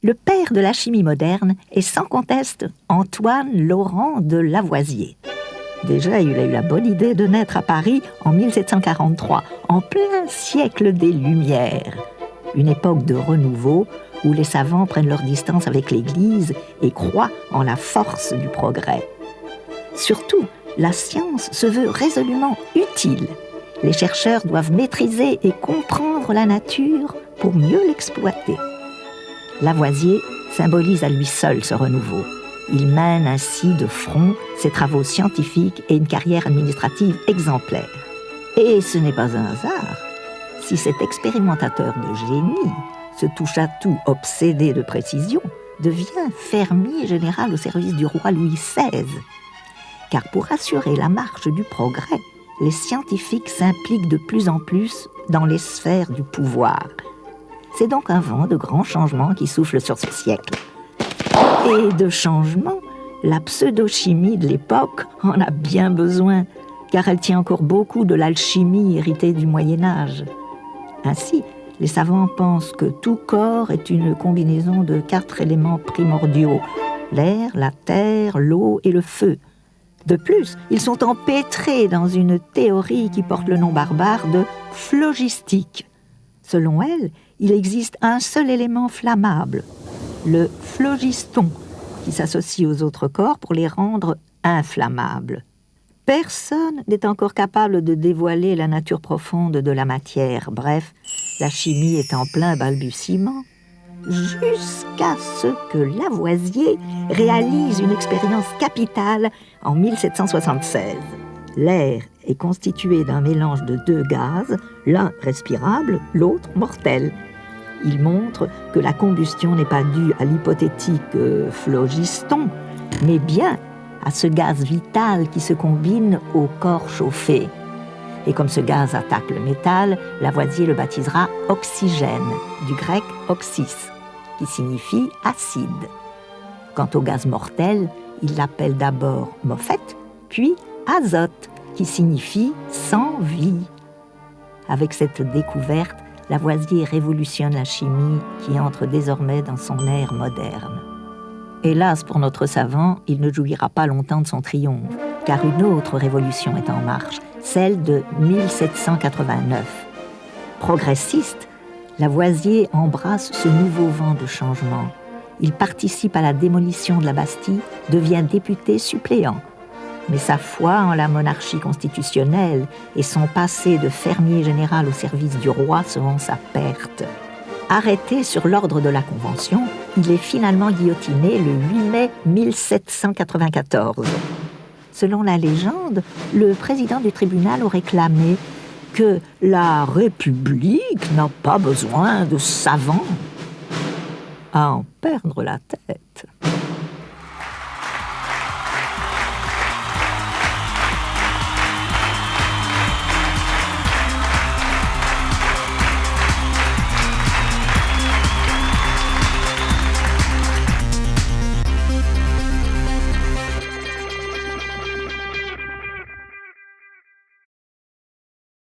Le père de la chimie moderne est sans conteste Antoine Laurent de Lavoisier. Déjà, il a eu la bonne idée de naître à Paris en 1743, en plein siècle des Lumières. Une époque de renouveau où les savants prennent leur distance avec l'Église et croient en la force du progrès. Surtout, la science se veut résolument utile. Les chercheurs doivent maîtriser et comprendre la nature pour mieux l'exploiter. Lavoisier symbolise à lui seul ce renouveau. Il mène ainsi de front ses travaux scientifiques et une carrière administrative exemplaire. Et ce n'est pas un hasard si cet expérimentateur de génie, ce touche-à-tout obsédé de précision, devient fermier général au service du roi Louis XVI. Car pour assurer la marche du progrès, les scientifiques s'impliquent de plus en plus dans les sphères du pouvoir. C'est donc un vent de grands changements qui souffle sur ce siècle. Et de changements, la pseudo-chimie de l'époque en a bien besoin, car elle tient encore beaucoup de l'alchimie héritée du Moyen-Âge. Ainsi, les savants pensent que tout corps est une combinaison de 4 éléments primordiaux, l'air, la terre, l'eau et le feu. De plus, ils sont empêtrés dans une théorie qui porte le nom barbare de phlogistique. Selon elle, il existe un seul élément flammable, le phlogiston, qui s'associe aux autres corps pour les rendre inflammables. Personne n'est encore capable de dévoiler la nature profonde de la matière. Bref, la chimie est en plein balbutiement, jusqu'à ce que Lavoisier réalise une expérience capitale en 1776. L'air est constitué d'un mélange de 2 gaz, l'un respirable, l'autre mortel. Il montre que la combustion n'est pas due à l'hypothétique phlogiston, mais bien à ce gaz vital qui se combine au corps chauffé. Et comme ce gaz attaque le métal, Lavoisier le baptisera oxygène, du grec oxys, qui signifie acide. Quant au gaz mortel, il l'appelle d'abord mophète, puis azote, qui signifie sans vie. Avec cette découverte, Lavoisier révolutionne la chimie qui entre désormais dans son ère moderne. Hélas pour notre savant, il ne jouira pas longtemps de son triomphe, car une autre révolution est en marche, celle de 1789. Progressiste, Lavoisier embrasse ce nouveau vent de changement. Il participe à la démolition de la Bastille, devient député suppléant. Mais sa foi en la monarchie constitutionnelle et son passé de fermier général au service du roi seront sa perte. Arrêté sur l'ordre de la Convention, il est finalement guillotiné le 8 mai 1794. Selon la légende, le président du tribunal aurait clamé que la République n'a pas besoin de savants. À en perdre la tête.